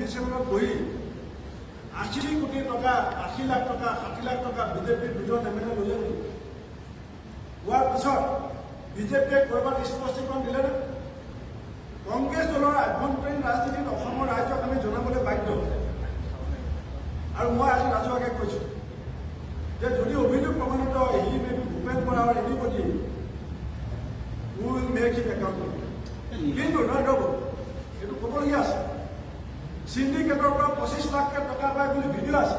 জুডিচিয়েলত বহি 80 কোটি টকা 80 লাখ টকা 60 লাখ টকা বিজেপিৰ দুজন এমএলএ ল'লে বুলি হোৱাৰ পিছত বিজেপিয়ে ক'ৰবাত স্পষ্টীকৰণ দিলেনে? কংগ্ৰেছ দলৰ আভ্যন্তৰীণ ৰাজনীতিত অসমৰ ৰাইজক আমি জনাবলৈ বাধ্য আৰু মই আজি ৰাজহুৱাকৈ কৈছোঁ যে যদি অভিযোগ প্ৰমাণিত হি মে বি ভূপেন বৰা আৰু anybody who will make him accountable. কিন্তু নহয় ৰ'ব, এইটো ক'বলগীয়া আছে। সিন্ডিকেটৰ পৰা 25 লাখ টকা পায় বুলি ভিডিঅ' আছে।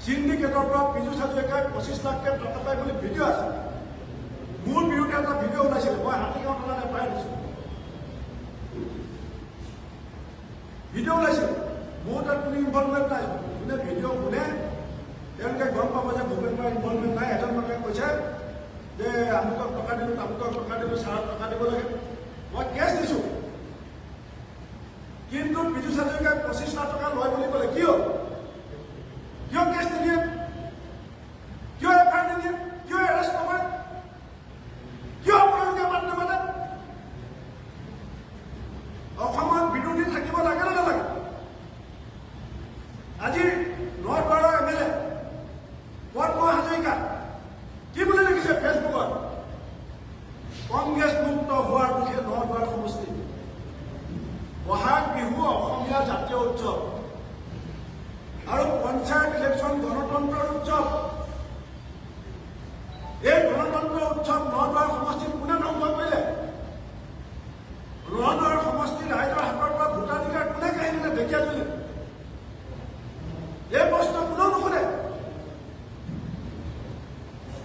সিন্ডিকেটৰ পৰা পিজু হাজৰিকাই 25 লাখ টকা পায় বুলি ভিডিঅ' আছে। মোৰ বিৰুদ্ধে এটা ভিডিঅ' ওলাইছিল, মই হাতীগাঁও থানাত পাই দিছোঁ। ভিডিঅ' ওলাইছিল, মোৰ তাত কোনো ইনভলভমেণ্ট নাই। যোনে ভিডিঅ' শুনে তেওঁলোকে গম পাব যে ভূপেন বৰাৰ ইনভলভমেণ্ট নাই। এজন মানুহে কৈছে যে আমুকক টকা দিলোঁ, তামুকক টকা দিলোঁ, ছাৰক টকা দিব লাগে। মই কেছ দিছোঁ, কিন্তু পিজু হাজৰিকাই 25 লাখ টকা লয় বুলি ক'লে। কিয় কেছ নিদিয়ে? কিয় এফআইআৰ নিদিয়ে? কিয় এৰেষ্ট নকৰে? কিয় আপোনালোকে মাত নামাতে? অসমত বিৰোধী থাকিব লাগে নে নালাগে? আজি নগাঁৱৰ এমএলএ পদ্ম হাজৰিকা কি বুলি লিখিছে ফেচবুকত? কংগ্ৰেছ মুক্ত হোৱাৰ বিষয়ে নগাঁৱৰ সমষ্টি। বহাগ বিহু অসমীয়া জাতীয় উৎসৱ আৰু পঞ্চায়ত ইলেকশ্যন গণতন্ত্ৰৰ উৎসৱ। এই গণতন্ত্ৰ উৎসৱ নগাঁৱৰ সমষ্টিত কোনে ধ্বংস কৰিলে? নগাঁৱৰ সমষ্টিৰ ৰাইজৰ হাতৰ পৰা ভোটাধিকাৰ কোনে কাঢ়ি দিলে? ঢেকীয়া দিলে। এই প্ৰশ্ন কোনেও নুশুনে।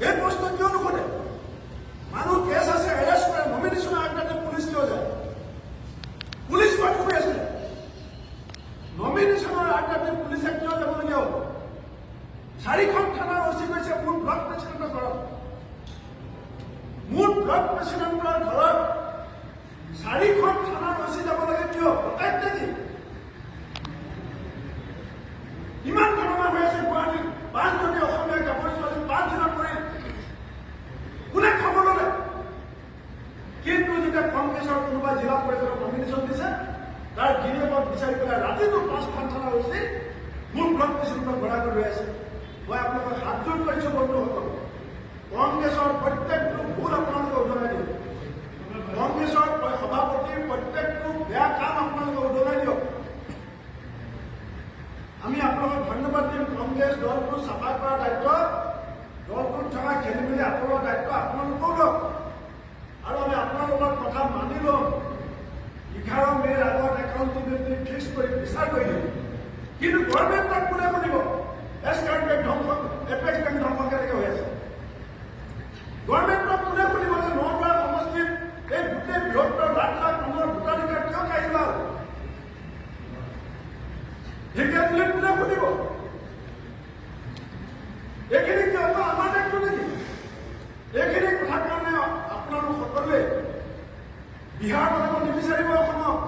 এই প্ৰশ্ন কিয় নুশুনে? মানুহ কেছ আছে, এৰেষ্ট কৰে, নমিনেশ্যন আগতে পুলিচ কিয় যায়? পুলিচ ক'ত সোমাই আছিলে? নমিনেশ্যনৰ আগতে পুলিচে কিয় যাবলগীয়া হ'ল? 4খন থানাৰ অচি গৈছে মোৰ ব্লক প্ৰেচিডেণ্টৰ ঘৰত। মোৰ ব্লক প্ৰেচিডেণ্টৰ ঘৰত 4খন থানাৰ অচি যাব লাগে কিয়? প্ৰত্যেক নেকি? ইমান ঘটনা হৈ আছে গুৱাহাটীত। 5জনী অসমীয়া গাভৰু ছোৱালী 5 দিনত মৰিল। কোনে খবৰ ল'লে? কিন্তু যেতিয়া কংগ্ৰেছৰ কোনোবা জিলা পৰিষদৰ নমিনেশ্যন দিছে, তাৰ গিৰিয়েকক বিচাৰি পেলাই ৰাতিটো 5খন থানা হৈছে মোৰ ব্লক প্ৰেচিডেণ্টক ঘৰা কৰি লৈ আছে। মই আপোনালোকক হাতযোৰ কৰিছোঁ বন্ধুসকল, কংগ্ৰেছৰ প্ৰত্যেকটো ভুল আপোনালোকে উদঙাই দিয়ক। কংগ্ৰেছৰ সভাপতিৰ প্ৰত্যেকটো বেয়া কাম আপোনালোকে উদঙাই দিয়ক। আমি আপোনালোকক ধন্যবাদ দিম। কংগ্ৰেছ দলটো চাফা কৰাৰ দায়িত্ব, দলটোত থকা খেলি মেলি আঁতৰোৱাৰ দায়িত্ব আপোনালোকেও লওক। আৰু আমি আপোনালোকৰ কথা মানি ল'ম। 11 মে'ৰ আগত একাউণ্টেবিলিটি ফিক্স কৰি বিচাৰ কৰি দিম। কিন্তু গভৰ্ণমেণ্টক কোনে শুনিব? এছকাৰ্ট বেংক ধ্বংস, এপেক্স বেংক ধ্বংস কেনেকৈ হৈ আছে? গভৰ্ণমেণ্টক কোনে শুনিব যে নগাঁৱৰ সমষ্টিত এই গোটেই বৃহত্তৰ লাখ লাখ মানুহৰ ভোটাধিকাৰ কিয় কাঢ়ি লোৱা হ'ল? ঢেকীয়া দিলে কোনে শুনিব? এইখিনি কি অকল আমাৰ দায়িত্ব নেকি? এইখিনি কথাৰ কাৰণে আপোনালোক সকলোৱে বিহাৰ বনাব নিবিচাৰিব অসমক,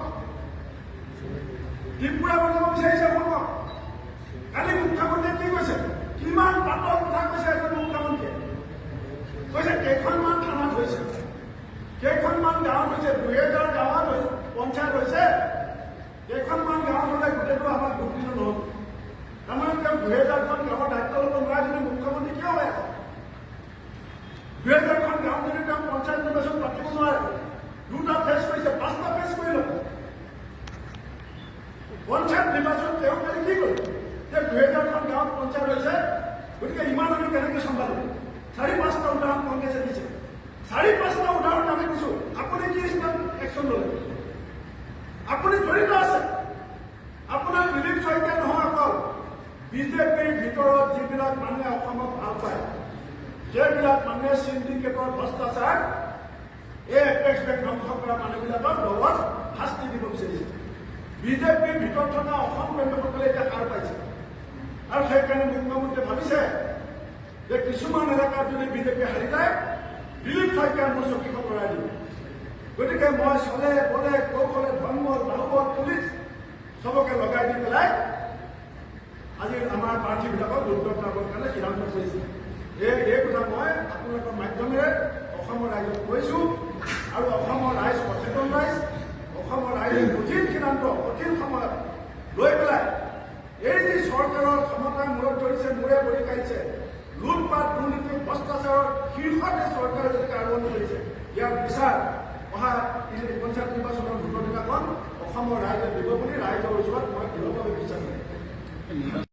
ত্ৰিপুৰা বনাব বিচাৰিছে অসমক। কালি মুখ্যমন্ত্ৰীয়ে কি কৈছে? কিমান পাতল কথা কৈছে এজন মুখ্যমন্ত্ৰীয়ে। কৈছে কেইখনমান থানাত হৈছে, কেইখনমান গাঁৱত হৈছে, 2000 গাঁৱত পঞ্চায়ত হৈছে, কেইখনমান গাঁৱত হ'লে গোটেইটো আমাক ভোট দিলে নহ'ব। তাৰমানে তেওঁ 2000খন গাঁৱৰ দায়িত্ব ল'ব নোৱাৰে যদি মুখ্যমন্ত্ৰী কিয় হৈ আছে? 2000খন গাঁৱত যদি তেওঁ পঞ্চায়ত নিৰ্বাচন পাতিব নোৱাৰে, 2টা ফেচ কৰিছে, 5টা ফেচ কৰিলে। পঞ্চায়ত নিৰ্বাচন তেওঁ কালি কি কৰিলে? যে 2000খন গাঁৱত পঞ্চায়ত হৈছে, গতিকে ইমান আমি কেনেকৈ চম্ভালিম? 4-5টা উদাহৰণ কংগ্ৰেছে দিছে। 4-5টা উদাহৰণ আমি দিছোঁ। আপুনি কি একশ্যন ল'লে? আপুনি জড়িত আছে। আপোনাৰ দিলীপ শইকীয়া নহয়, অকল বিজেপিৰ ভিতৰত যিবিলাক মানুহে অসমক ভাল পায়, সেইবিলাক মানুহে চিণ্ডিকেটৰ ভ্ৰষ্টাচাৰ, এই এপেক্স বেংক ধ্বংস কৰা মানুহবিলাকৰ দলত শাস্তি দিব বিচাৰিছে। বিজেপিৰ ভিতৰত থকা অসম কৰ্মীসকলে এতিয়া সাৰ পাইছে আৰু সেইকাৰণে মুখ্যমন্ত্ৰীয়ে ভাবিছে যে কিছুমান এলেকাত যদি বিজেপি হাৰি যায়, দিলীপ শইকীয়াৰ মোৰ চকীখন লৰাই দিব। গতিকে মই চলে বলে কৌশলে ধৰ্মল বাহুবল পুলিচ চবকে লগাই দি পেলাই আজি আমাৰ প্ৰাৰ্থীবিলাকক উদ্যোগ কৰাৰ কাৰণে সিদ্ধান্ত কৰিছে। এই কথা মই আপোনালোকৰ মাধ্যমেৰে অসমৰ ৰাইজক কৈছোঁ আৰু অসমৰ ৰাইজ সচেতন ৰাইজ, অসমৰ ৰাইজে কঠিন সিদ্ধান্ত কঠিন সময়ত লৈ পেলাই এই যি চৰকাৰৰ ক্ষমতাৰ মূৰত ধৰিছে, মূৰে ভৰি কাঢ়িছে, লুটপাট দুৰ্নীতি ভ্ৰষ্টাচাৰৰ শীৰ্ষতে চৰকাৰে যেনেকৈ আৰম্ভ কৰিছে, ইয়াৰ বিচাৰ অহা পঞ্চায়ত নিৰ্বাচনৰ ভোটৰ দিনাখন অসমৰ ৰাইজে দিব বুলি ৰাইজৰ ওচৰত মই দৃঢ়ভাৱে বিশ্বাস কৰিম।